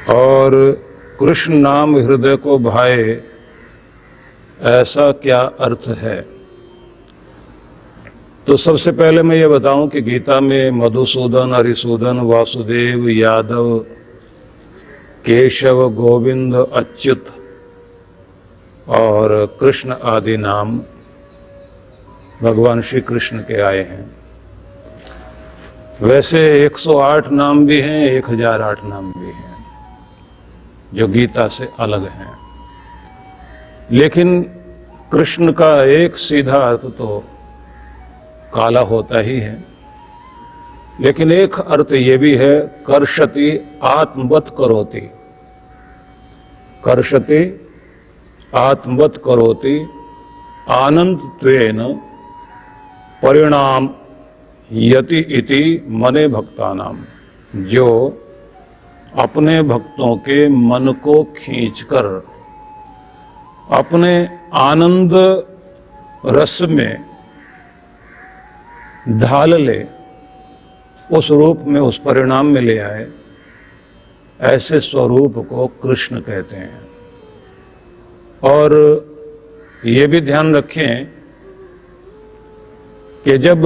और कृष्ण नाम हृदय को भाए, ऐसा क्या अर्थ है? तो सबसे पहले मैं ये बताऊं कि गीता में मधुसूदन, हरिसूदन, वासुदेव, यादव, केशव, गोविंद, अच्युत और कृष्ण आदि नाम भगवान श्री कृष्ण के आए हैं। वैसे 108 नाम भी हैं, 1008 नाम भी हैं जो गीता से अलग हैं, लेकिन कृष्ण का एक सीधा अर्थ तो काला होता ही है, लेकिन एक अर्थ ये भी है, कर्षति आत्मवत करोति। कर्षति आत्मवत करोति आनंदत्वेन परिणाम यति इति मने भक्तानाम। जो अपने भक्तों के मन को खींचकर अपने आनंद रस में ढाल ले, उस रूप में, उस परिणाम में ले आए, ऐसे स्वरूप को कृष्ण कहते हैं। और ये भी ध्यान रखें कि जब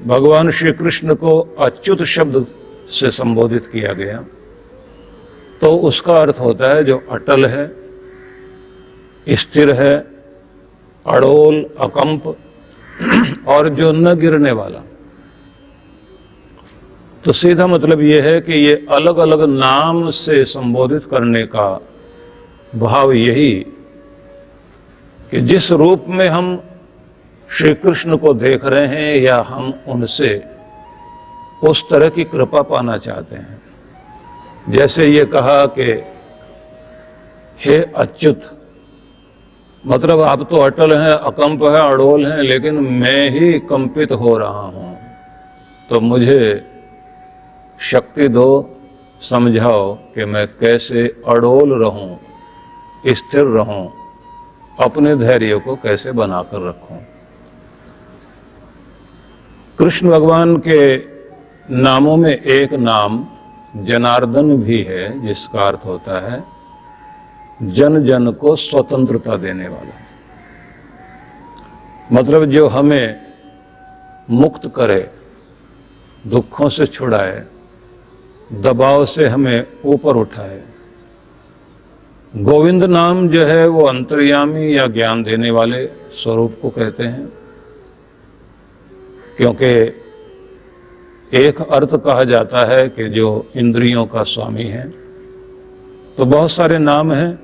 भगवान श्री कृष्ण को अच्युत शब्द से संबोधित किया गया तो उसका अर्थ होता है जो अटल है, स्थिर है, अड़ोल, अकंप और जो न गिरने वाला। तो सीधा मतलब यह है कि ये अलग अलग नाम से संबोधित करने का भाव यही कि जिस रूप में हम श्री कृष्ण को देख रहे हैं या हम उनसे उस तरह की कृपा पाना चाहते हैं। जैसे ये कहा कि हे अच्युत, मतलब आप तो अटल हैं, अकंप है, अड़ोल हैं, लेकिन मैं ही कंपित हो रहा हूं, तो मुझे शक्ति दो, समझाओ कि मैं कैसे अड़ोल रहूं, स्थिर रहूं, अपने धैर्य को कैसे बनाकर रखूं। कृष्ण भगवान के नामों में एक नाम जनार्दन भी है, जिसका अर्थ होता है जन जन को स्वतंत्रता देने वाला। मतलब जो हमें मुक्त करे, दुखों से छुड़ाए, दबाव से हमें ऊपर उठाए। गोविंद नाम जो है वो अंतर्यामी या ज्ञान देने वाले स्वरूप को कहते हैं, क्योंकि एक अर्थ कहा जाता है कि जो इंद्रियों का स्वामी है। तो बहुत सारे नाम हैं।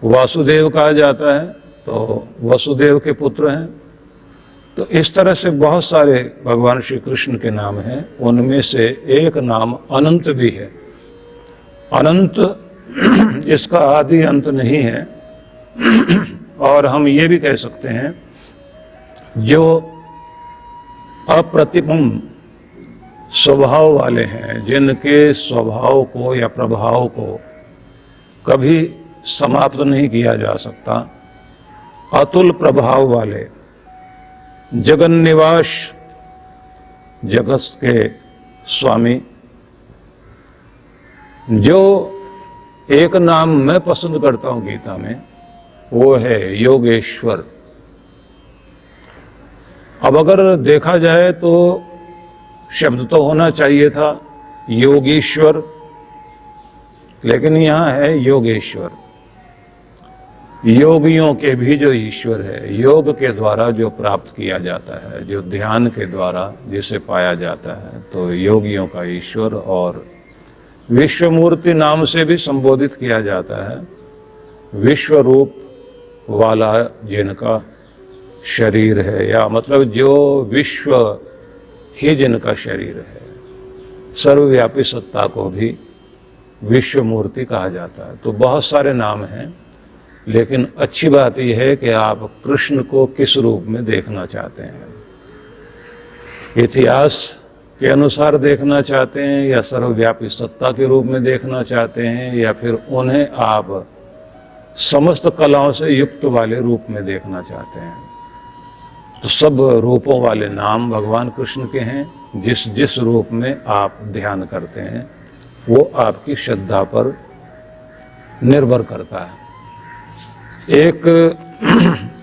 वासुदेव कहा जाता है तो वसुदेव के पुत्र हैं। तो इस तरह से बहुत सारे भगवान श्री कृष्ण के नाम हैं। उनमें से एक नाम अनंत भी है। अनंत जिसका आदि अंत नहीं है। और हम ये भी कह सकते हैं जो अप्रतिम स्वभाव वाले हैं, जिनके स्वभाव को या प्रभाव को कभी समाप्त नहीं किया जा सकता, अतुल प्रभाव वाले, जगन निवास, जगत के स्वामी। जो एक नाम मैं पसंद करता हूं गीता में, वो है योगेश्वर। अब अगर देखा जाए तो शब्द तो होना चाहिए था योगीश्वर, लेकिन यहां है योगेश्वर। योगियों के भी जो ईश्वर है, योग के द्वारा जो प्राप्त किया जाता है, जो ध्यान के द्वारा जिसे पाया जाता है, तो योगियों का ईश्वर। और विश्वमूर्ति नाम से भी संबोधित किया जाता है, विश्व रूप वाला जिनका शरीर है, या मतलब जो विश्व ही जिनका शरीर है। सर्वव्यापी सत्ता को भी विश्व मूर्ति कहा जाता है। तो बहुत सारे नाम हैं, लेकिन अच्छी बात यह है कि आप कृष्ण को किस रूप में देखना चाहते हैं। इतिहास के अनुसार देखना चाहते हैं, या सर्वव्यापी सत्ता के रूप में देखना चाहते हैं, या फिर उन्हें आप समस्त कलाओं से युक्त वाले रूप में देखना चाहते हैं। तो सब रूपों वाले नाम भगवान कृष्ण के हैं। जिस जिस रूप में आप ध्यान करते हैं वो आपकी श्रद्धा पर निर्भर करता है। एक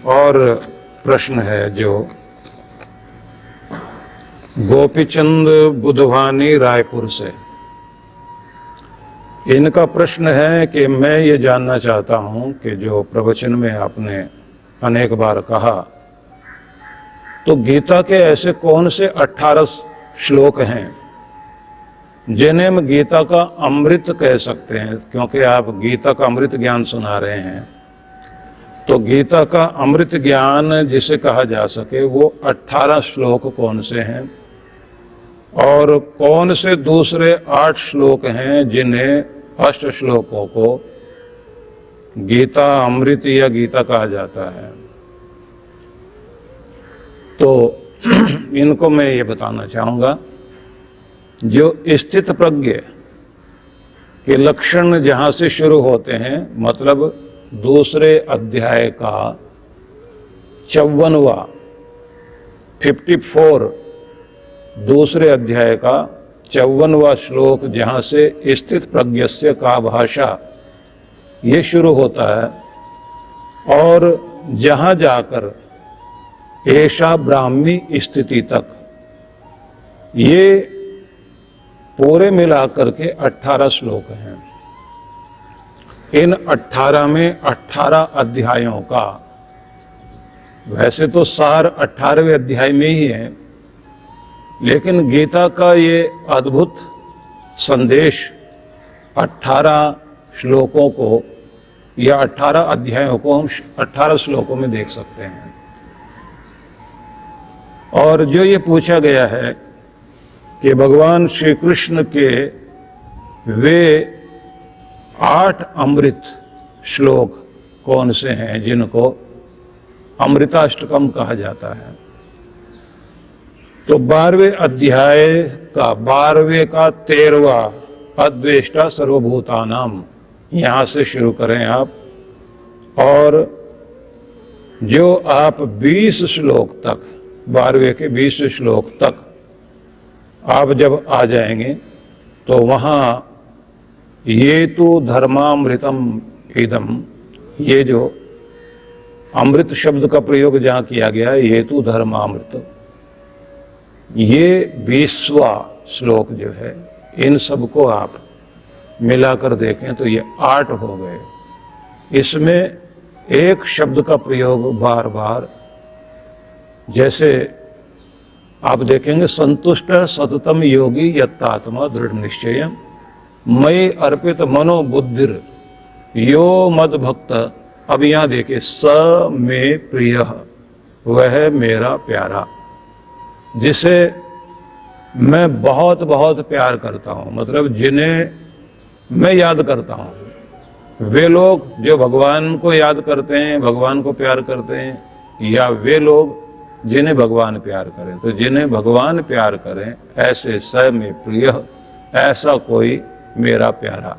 और प्रश्न है जो गोपीचंद बुधवानी रायपुर से, इनका प्रश्न है कि मैं ये जानना चाहता हूं कि जो प्रवचन में आपने अनेक बार कहा, तो गीता के ऐसे कौन से 18 श्लोक हैं जिन्हें हम गीता का अमृत कह सकते हैं, क्योंकि आप गीता का अमृत ज्ञान सुना रहे हैं। तो गीता का अमृत ज्ञान जिसे कहा जा सके वो 18 श्लोक कौन से हैं, और कौन से दूसरे 8 श्लोक हैं जिन्हें 8 श्लोकों को गीता अमृत या गीता कहा जाता है। तो इनको मैं ये बताना चाहूंगा, जो स्थित प्रज्ञ के लक्षण जहां से शुरू होते हैं, मतलब दूसरे अध्याय का 54वां 54 दूसरे अध्याय का 54वां श्लोक जहां से स्थित प्रज्ञस्य का भाषा ये शुरू होता है, और जहां जाकर ऐशा ब्राह्मी स्थिति तक, ये पूरे मिलाकर के 18 श्लोक हैं। इन 18 में 18 अध्यायों का, वैसे तो सार 18वें अध्याय में ही है, लेकिन गीता का ये अद्भुत संदेश 18 श्लोकों को या 18 अध्यायों को हम 18 श्लोकों में देख सकते हैं। और जो ये पूछा गया है कि भगवान श्री कृष्ण के वे 8 अमृत श्लोक कौन से हैं जिनको अमृताष्टकम कहा जाता है, तो 12वें अध्याय का 12वें का 13वां अद्वेष्टा सर्वभूतानाम, यहां से शुरू करें आप, और जो आप 20 श्लोक तक, 12वें के 20 श्लोक तक आप जब आ जाएंगे तो वहां ये तो धर्मामृतम इदम, ये जो अमृत शब्द का प्रयोग जहां किया गया है, ये तो धर्मामृत, ये 20वां श्लोक जो है, इन सबको आप मिलाकर देखें तो ये 8 हो गए। इसमें एक शब्द का प्रयोग बार बार, जैसे आप देखेंगे, संतुष्ट सततम योगी यत्तात्मा दृढ़ निश्चय मयि अर्पित मनो बुद्धिर यो मद भक्त। अब यहां देखिए, स में प्रिय, वह मेरा प्यारा, जिसे मैं बहुत बहुत प्यार करता हूं, मतलब जिन्हें मैं याद करता हूं। वे लोग जो भगवान को याद करते हैं, भगवान को प्यार करते हैं, या वे लोग जिन्हें भगवान प्यार करें। तो जिन्हें भगवान प्यार करें, ऐसे स में प्रिय, ऐसा कोई मेरा प्यारा।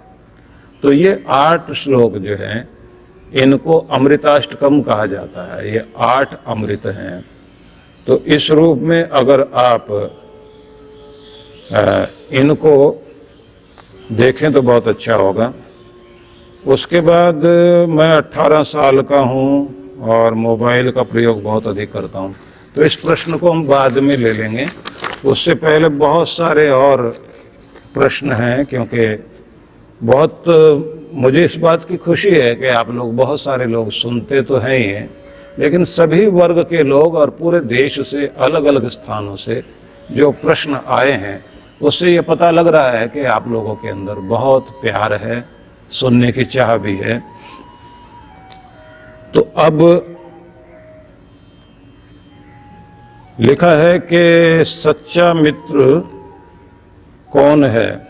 तो ये 8 श्लोक जो हैं, इनको अमृताष्टकम कहा जाता है। ये 8 अमृत हैं। तो इस रूप में अगर आप इनको देखें तो बहुत अच्छा होगा। उसके बाद मैं 18 साल का हूं और मोबाइल का प्रयोग बहुत अधिक करता हूं, तो इस प्रश्न को हम बाद में ले लेंगे। उससे पहले बहुत सारे और प्रश्न हैं, क्योंकि बहुत मुझे इस बात की खुशी है कि आप लोग, बहुत सारे लोग सुनते तो हैं ही हैं, लेकिन सभी वर्ग के लोग और पूरे देश से, अलग अलग स्थानों से जो प्रश्न आए हैं, उससे ये पता लग रहा है कि आप लोगों के अंदर बहुत प्यार है, सुनने की चाह भी है। तो अब लिखा है कि सच्चा मित्र कौन है।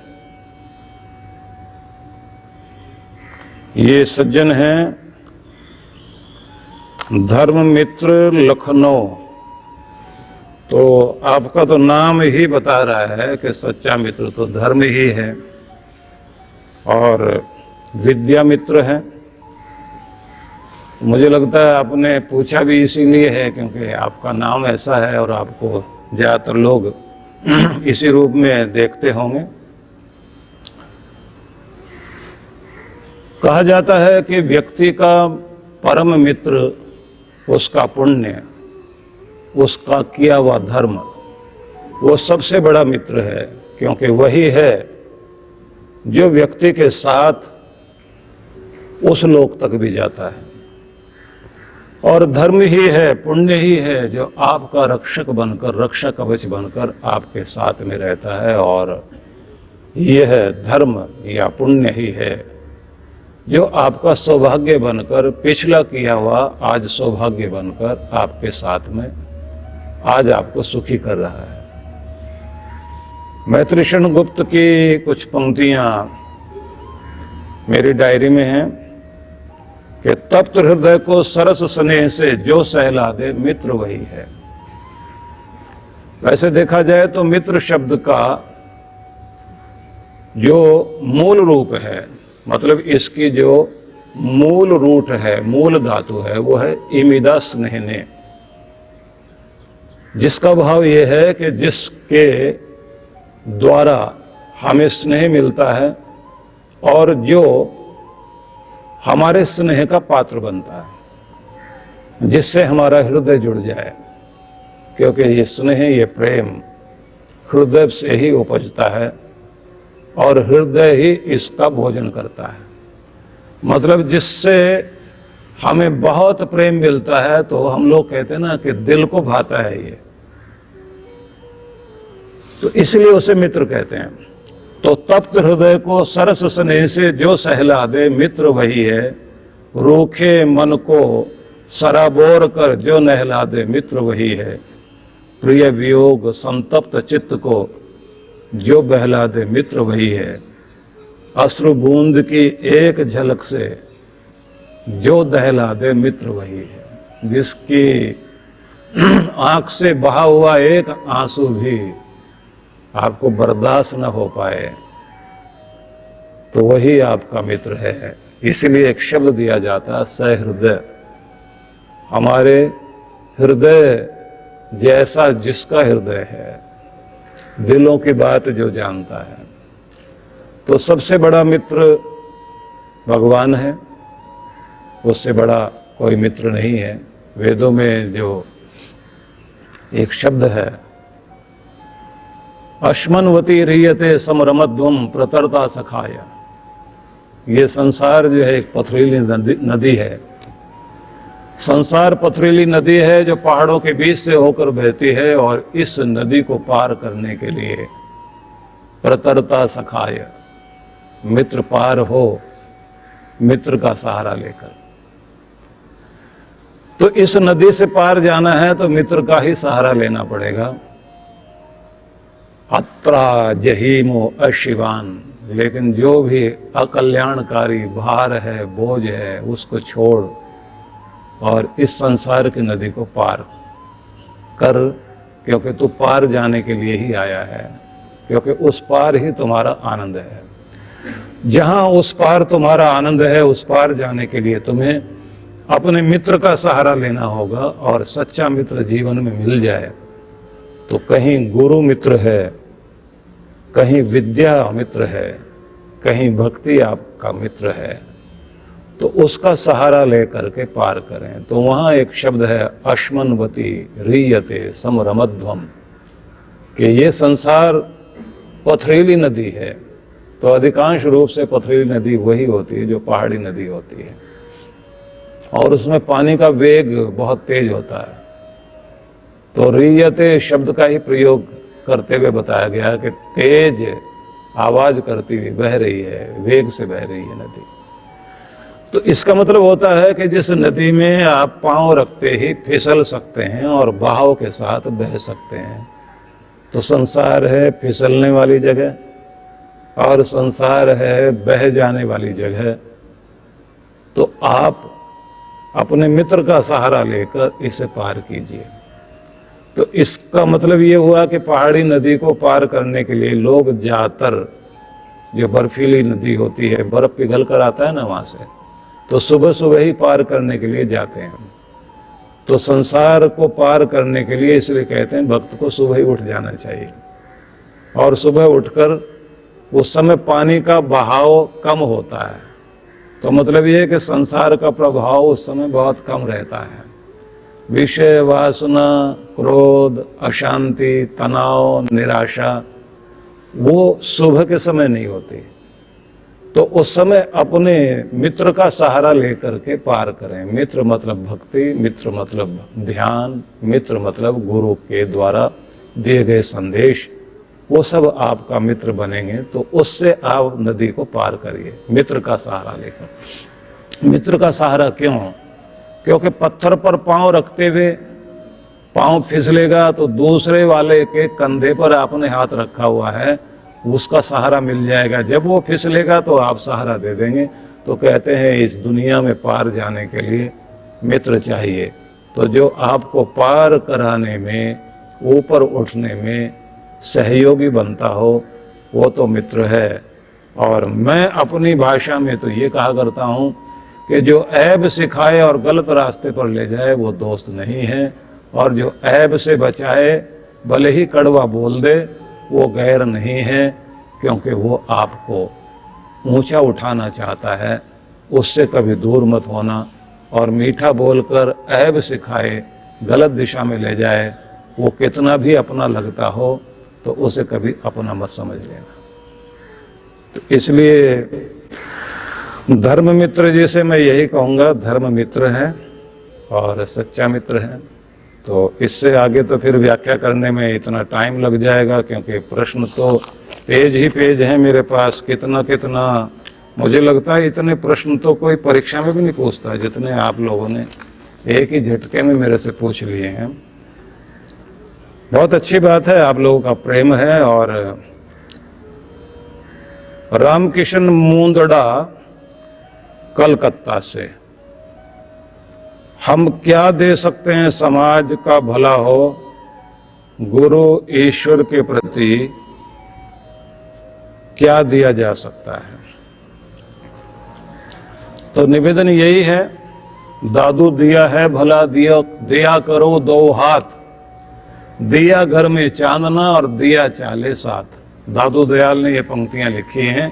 ये सज्जन हैं धर्म मित्र लखनऊ। तो आपका तो नाम ही बता रहा है कि सच्चा मित्र तो धर्म ही है, और विद्या मित्र है। मुझे लगता है आपने पूछा भी इसीलिए है क्योंकि आपका नाम ऐसा है और आपको ज़्यादातर लोग इसी रूप में देखते होंगे। कहा जाता है कि व्यक्ति का परम मित्र उसका पुण्य, उसका किया हुआ धर्म, वो सबसे बड़ा मित्र है, क्योंकि वही है जो व्यक्ति के साथ उस लोक तक भी जाता है। और धर्म ही है, पुण्य ही है जो आपका रक्षक बनकर, रक्षा कवच बनकर आपके साथ में रहता है। और यह धर्म या पुण्य ही है जो आपका सौभाग्य बनकर, पिछला किया हुआ आज सौभाग्य बनकर आपके साथ में आज आपको सुखी कर रहा है। मैत्रेयी गुप्त की कुछ पंक्तियां मेरी डायरी में हैं कि तप्त हृदय को सरस स्नेह से जो सहला दे मित्र वही है। वैसे देखा जाए तो मित्र शब्द का जो मूल रूप है, मतलब इसकी जो मूल रूट है, मूल धातु है, वो है इमिदा स्नेहने, जिसका भाव यह है कि जिसके द्वारा हमें स्नेह मिलता है और जो हमारे स्नेह का पात्र बनता है, जिससे हमारा हृदय जुड़ जाए, क्योंकि ये स्नेह, ये प्रेम हृदय से ही उपजता है और हृदय ही इसका भोजन करता है। मतलब जिससे हमें बहुत प्रेम मिलता है तो हम लोग कहते हैं ना कि दिल को भाता है ये, तो इसलिए उसे मित्र कहते हैं। तो तप्त हृदय को सरस स्नेह से जो सहला दे मित्र वही है। रूखे मन को सराबोर कर जो नहला दे मित्र वही है। प्रिय वियोग संतप्त चित्त को जो बहला दे मित्र वही है। अश्रु बूंद की एक झलक से जो दहला दे मित्र वही है। जिसकी आंख से बहा हुआ एक आंसू भी आपको बर्दाश्त न हो पाए तो वही आपका मित्र है। इसलिए एक शब्द दिया जाता है सहृदय। हमारे हृदय जैसा जिसका हृदय है, दिलों की बात जो जानता है, तो सबसे बड़ा मित्र भगवान है, उससे बड़ा कोई मित्र नहीं है। वेदों में जो एक शब्द है अश्मनवती रियते समरमध्वम प्रतरता सखाया, ये संसार जो है एक पथरीली नदी है। संसार पथरीली नदी है जो पहाड़ों के बीच से होकर बहती है और इस नदी को पार करने के लिए प्रतरता सखाय, मित्र पार हो, मित्र का सहारा लेकर। तो इस नदी से पार जाना है तो मित्र का ही सहारा लेना पड़ेगा। अत्रा जहीमो अशिवान, लेकिन जो भी अकल्याणकारी भार है, बोझ है, उसको छोड़ और इस संसार की नदी को पार कर, क्योंकि तू पार जाने के लिए ही आया है, क्योंकि उस पार ही तुम्हारा आनंद है। जहां उस पार तुम्हारा आनंद है, उस पार जाने के लिए तुम्हें अपने मित्र का सहारा लेना होगा। और सच्चा मित्र जीवन में मिल जाए तो कहीं गुरु मित्र है, कहीं विद्या मित्र है, कहीं भक्ति आपका मित्र है, तो उसका सहारा लेकर के पार करें। तो वहां एक शब्द है अश्मनवती रीयते समरमध्वम, कि ये संसार पथरीली नदी है। तो अधिकांश रूप से पथरीली नदी वही होती है जो पहाड़ी नदी होती है और उसमें पानी का वेग बहुत तेज होता है। तो रीयते शब्द का ही प्रयोग करते हुए बताया गया कि तेज आवाज करती हुई बह रही है, वेग से बह रही है नदी। तो इसका मतलब होता है कि जिस नदी में आप पांव रखते ही फिसल सकते हैं और बहाव के साथ बह सकते हैं, तो संसार है फिसलने वाली जगह और संसार है बह जाने वाली जगह। तो आप अपने मित्र का सहारा लेकर इसे पार कीजिए। तो इसका मतलब ये हुआ कि पहाड़ी नदी को पार करने के लिए लोग ज्यादातर, जो बर्फीली नदी होती है, बर्फ पिघल कर आता है ना वहां से, तो सुबह सुबह ही पार करने के लिए जाते हैं। तो संसार को पार करने के लिए इसलिए कहते हैं भक्त को सुबह ही उठ जाना चाहिए। और सुबह उठकर उस समय पानी का बहाव कम होता है, तो तो मतलब ये है कि संसार का प्रभाव उस समय बहुत कम रहता है। विषय, वासना, क्रोध, अशांति, तनाव, निराशा वो सुबह के समय नहीं होती। तो उस समय अपने मित्र का सहारा लेकर के पार करें। मित्र मतलब भक्ति, मित्र मतलब ध्यान, मित्र मतलब गुरु के द्वारा दिए गए संदेश, वो सब आपका मित्र बनेंगे। तो उससे आप नदी को पार करिए मित्र का सहारा लेकर। मित्र का सहारा क्यों? क्योंकि पत्थर पर पांव रखते हुए पांव फिसलेगा तो दूसरे वाले के कंधे पर आपने हाथ रखा हुआ है, उसका सहारा मिल जाएगा। जब वो फिसलेगा तो आप सहारा दे देंगे। तो कहते हैं इस दुनिया में पार जाने के लिए मित्र चाहिए। तो जो आपको पार कराने में, ऊपर उठने में सहयोगी बनता हो, वो तो मित्र है। और मैं अपनी भाषा में तो ये कहा करता हूँ कि जो ऐब सिखाए और गलत रास्ते पर ले जाए वो दोस्त नहीं है, और जो ऐब से बचाए भले ही कड़वा बोल दे वो गैर नहीं है, क्योंकि वो आपको ऊंचा उठाना चाहता है। उससे कभी दूर मत होना। और मीठा बोलकर ऐब सिखाए, गलत दिशा में ले जाए, वो कितना भी अपना लगता हो तो उसे कभी अपना मत समझ लेना। तो इसलिए धर्म मित्र जैसे मैं यही कहूँगा, धर्म मित्र है और सच्चा मित्र है। तो इससे आगे तो फिर व्याख्या करने में इतना टाइम लग जाएगा, क्योंकि प्रश्न तो पेज ही पेज हैं मेरे पास। कितना कितना मुझे लगता है इतने प्रश्न तो कोई परीक्षा में भी नहीं पूछता जितने आप लोगों ने एक ही झटके में मेरे से पूछ लिए हैं। बहुत अच्छी बात है, आप लोगों का प्रेम है। और रामकिशन मुंदड़ा कलकत्ता से, हम क्या दे सकते हैं समाज का भला हो, गुरु ईश्वर के प्रति क्या दिया जा सकता है? तो निवेदन यही है, दादू दिया है भला दिया करो दो हाथ, दिया घर में चांदना और दिया चाले साथ। दादू दयाल ने ये पंक्तियां लिखी हैं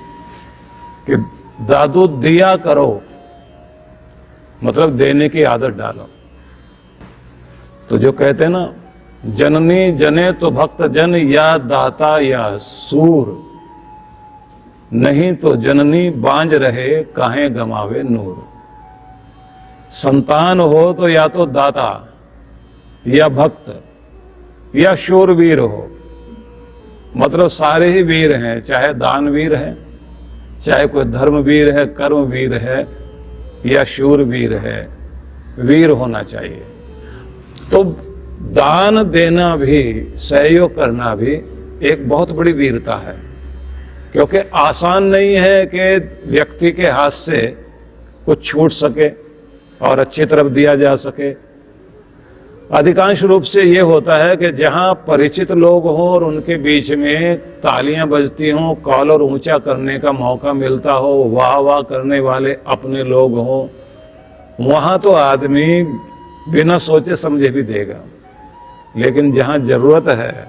कि दादू दिया करो मतलब देने की आदत डालो। तो जो कहते हैं ना, जननी जने तो भक्त जन, या दाता या सूर, नहीं तो जननी बांझ रहे काहे गमावे नूर। संतान हो तो या तो दाता या भक्त या शूरवीर हो, मतलब सारे ही वीर हैं, चाहे दानवीर है, चाहे कोई धर्मवीर है, कर्मवीर है या शूरवीर है, वीर होना चाहिए। तो दान देना भी, सहयोग करना भी एक बहुत बड़ी वीरता है, क्योंकि आसान नहीं है कि व्यक्ति के हाथ से कुछ छूट सके और अच्छी तरफ दिया जा सके। अधिकांश रूप से ये होता है कि जहां परिचित लोग हों और उनके बीच में तालियां बजती हों, कॉलर ऊंचा करने का मौका मिलता हो, वाह वाह करने वाले अपने लोग हों, वहां तो आदमी बिना सोचे समझे भी देगा। लेकिन जहां जरूरत है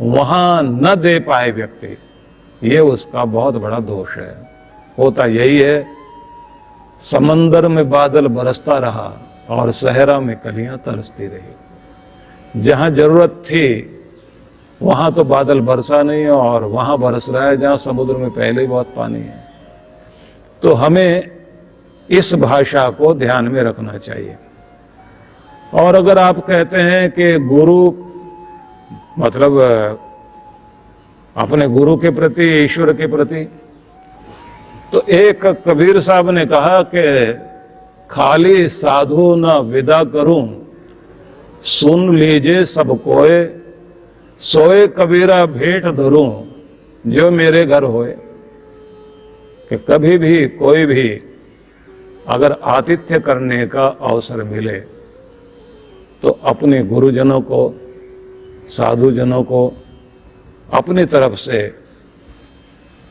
वहां न दे पाए व्यक्ति, ये उसका बहुत बड़ा दोष है। होता यही है, समंदर में बादल बरसता रहा और सहरा में कलियां तरसती रही। जहां जरूरत थी वहां तो बादल बरसा नहीं, और वहां बरस रहा है जहां समुद्र में पहले ही बहुत पानी है। तो हमें इस भाषा को ध्यान में रखना चाहिए। और अगर आप कहते हैं कि गुरु मतलब अपने गुरु के प्रति, ईश्वर के प्रति, तो एक कबीर साहब ने कहा कि खाली साधु न विदा करूं, सुन लीजिए सब कोय, सोए कबीरा भेंट धरूं, जो मेरे घर होए। कि कभी भी कोई भी अगर आतिथ्य करने का अवसर मिले तो अपने गुरुजनों को, साधुजनों को अपनी तरफ से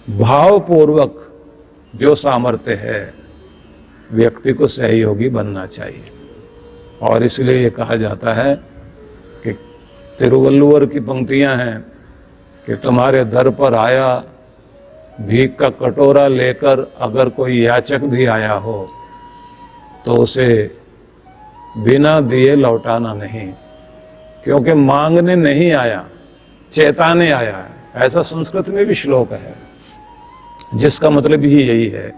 भावपूर्वक जो सामर्थ्य है व्यक्ति को सहयोगी बनना चाहिए। और इसलिए ये कहा जाता है कि तिरुवल्लुवर की पंक्तियां हैं कि तुम्हारे दर पर आया भीख का कटोरा लेकर अगर कोई याचक भी आया हो तो उसे बिना दिए लौटाना नहीं, क्योंकि मांगने नहीं आया, चेताने आया है। ऐसा संस्कृत में भी श्लोक है, जिसका मतलब ही यही है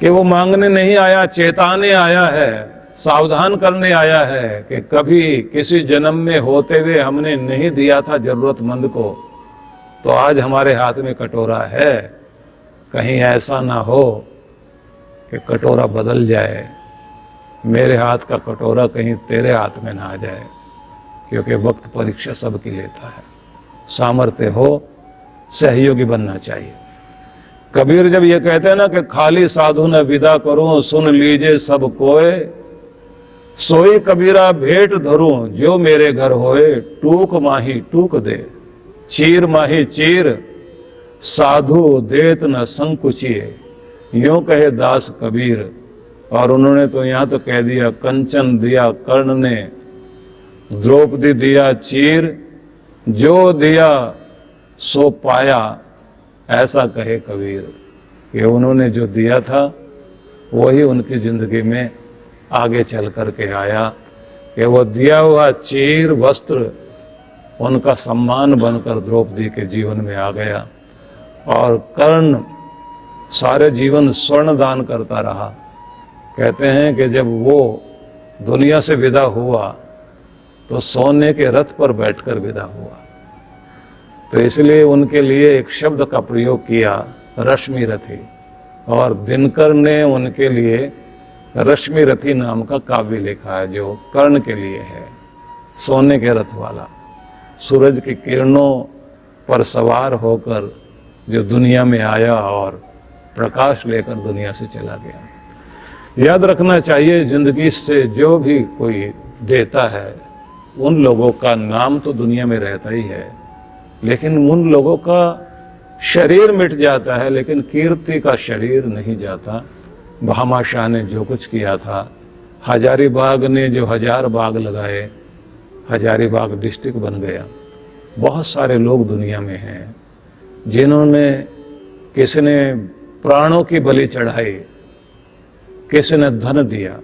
कि वो मांगने नहीं आया, चेताने आया है, सावधान करने आया है कि कभी किसी जन्म में होते हुए हमने नहीं दिया था जरूरतमंद को, तो आज हमारे हाथ में कटोरा है, कहीं ऐसा ना हो कि कटोरा बदल जाए, मेरे हाथ का कटोरा कहीं तेरे हाथ में ना आ जाए, क्योंकि वक्त परीक्षा सबकी लेता है। सामर्थ्य हो, सहयोगी बनना चाहिए। कबीर जब ये कहते हैं ना कि खाली साधु न विदा करूं, सुन लीजिए सब कोय, सोई कबीरा भेंट धरूं, जो मेरे घर होए, टूक माही टूक दे, चीर माही चीर, साधु देत न संकुचिए, यूं कहे दास कबीर। और उन्होंने तो यहां तो कह दिया, कंचन दिया कर्ण ने, द्रौपदी दिया चीर, जो दिया सो पाया, ऐसा कहे कबीर। कि उन्होंने जो दिया था वही उनकी जिंदगी में आगे चल कर के आया, कि वो दिया हुआ चीर वस्त्र उनका सम्मान बनकर द्रौपदी के जीवन में आ गया। और कर्ण सारे जीवन स्वर्ण दान करता रहा। कहते हैं कि जब वो दुनिया से विदा हुआ तो सोने के रथ पर बैठकर विदा हुआ। तो इसलिए उनके लिए एक शब्द का प्रयोग किया, रश्मि रथी, और दिनकर ने उनके लिए रश्मि रथी नाम का काव्य लिखा है, जो कर्ण के लिए है, सोने के रथ वाला, सूरज की किरणों पर सवार होकर जो दुनिया में आया और प्रकाश लेकर दुनिया से चला गया। याद रखना चाहिए, जिंदगी से जो भी कोई देता है उन लोगों का नाम तो दुनिया में रहता ही है, लेकिन उन लोगों का शरीर मिट जाता है, लेकिन कीर्ति का शरीर नहीं जाता। भामाशाह ने जो कुछ किया था, हजारीबाग ने जो 1000 बाग लगाए, हजारीबाग डिस्ट्रिक्ट बन गया। बहुत सारे लोग दुनिया में हैं जिन्होंने, किसी ने प्राणों की बलि चढ़ाई, किसी ने धन दिया।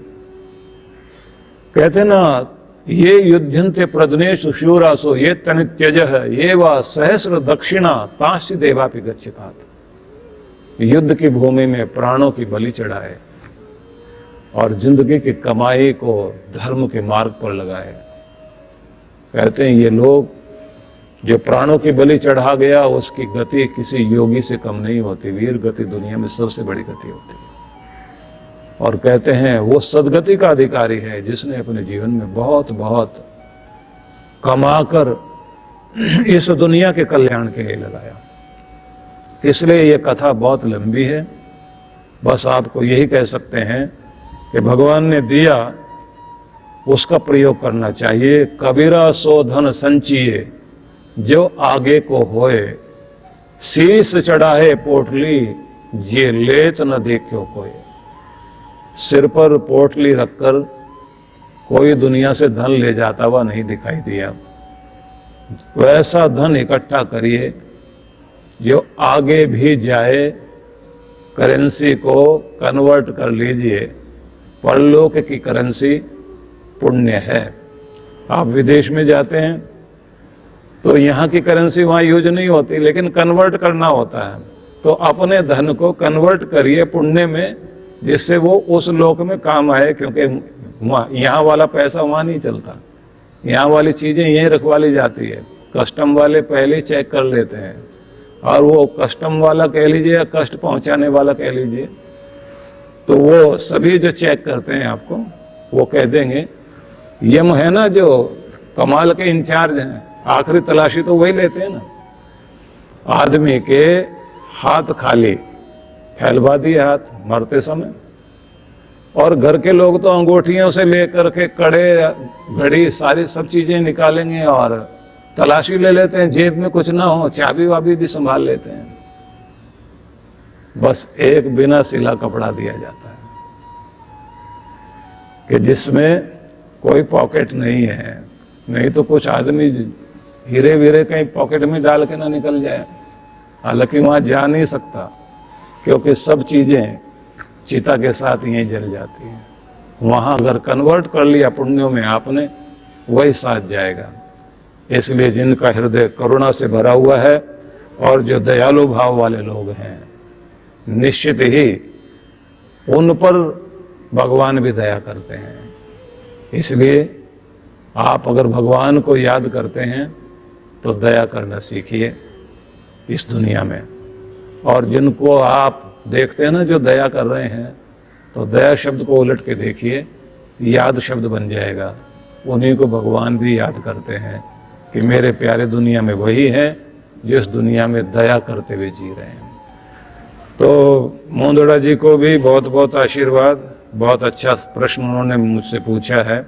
कहते ना, ये युद्धन्ते प्रदनेषु शूरासो ये तनि त्यजः ये वा सहस्र दक्षिणा तांसि देवापि गच्छतात्। युद्ध की भूमि में प्राणों की बलि चढ़ाए और जिंदगी की कमाई को धर्म के मार्ग पर लगाए। कहते हैं ये लोग, जो प्राणों की बलि चढ़ा गया, उसकी गति किसी योगी से कम नहीं होती। वीर गति दुनिया में सबसे बड़ी गति होती है। और कहते हैं वो सदगति का अधिकारी है जिसने अपने जीवन में बहुत बहुत कमाकर इस दुनिया के कल्याण के लिए लगाया। इसलिए ये कथा बहुत लंबी है, बस आपको यही कह सकते हैं कि भगवान ने दिया उसका प्रयोग करना चाहिए। कबीरा सो धन संचिए, जो आगे को होए, शीश चढ़ाए पोटली, ये लेत न देखो कोई। सिर पर पोटली रखकर कोई दुनिया से धन ले जाता हुआ नहीं दिखाई दिया। वैसा धन इकट्ठा करिए जो आगे भी जाए, करेंसी को कन्वर्ट कर लीजिए। परलोक की करेंसी पुण्य है। आप विदेश में जाते हैं तो यहाँ की करेंसी वहाँ यूज नहीं होती, लेकिन कन्वर्ट करना होता है। तो अपने धन को कन्वर्ट करिए पुण्य में, जिससे वो उस लोक में काम आए, क्योंकि यहाँ वाला पैसा वहाँ नहीं चलता। यहाँ वाली चीज़ें यहीं रखवा ली जाती है। कस्टम वाले पहले ही चेक कर लेते हैं, और वो कस्टम वाला कह लीजिए या कष्ट पहुँचाने वाला कह लीजिए, तो वो सभी जो चेक करते हैं आपको, वो कह देंगे, यम है ना जो कमाल के इंचार्ज हैं, आखिरी तलाशी तो वही लेते हैं ना। आदमी के हाथ खाली फैलवा दिए हाथ मरते समय, और घर के लोग तो अंगूठियों से लेकर के कड़े घड़ी सारी सब चीजें निकालेंगे और तलाशी ले लेते हैं, जेब में कुछ ना हो, चाबी वाबी भी संभाल लेते हैं। बस एक बिना सिला कपड़ा दिया जाता है कि जिसमें कोई पॉकेट नहीं है, नहीं तो कुछ आदमी हीरे वीरे कहीं पॉकेट में डाल के ना निकल जाए। हालांकि वहां जा नहीं सकता, क्योंकि सब चीजें चिता के साथ यहीं जल जाती हैं। वहां अगर कन्वर्ट कर लिया पुण्यों में आपने, वही साथ जाएगा। इसलिए जिनका हृदय करुणा से भरा हुआ है और जो दयालु भाव वाले लोग हैं, निश्चित ही उन पर भगवान भी दया करते हैं। इसलिए आप अगर भगवान को याद करते हैं तो दया करना सीखिए इस दुनिया में। और जिनको आप देखते हैं ना जो दया कर रहे हैं, तो दया शब्द को उलट के देखिए, याद शब्द बन जाएगा। उन्हीं को भगवान भी याद करते हैं कि मेरे प्यारे दुनिया में वही हैं जिस दुनिया में दया करते हुए जी रहे हैं। तो मोंदड़ा जी को भी बहुत बहुत आशीर्वाद। बहुत अच्छा प्रश्न उन्होंने मुझसे पूछा है।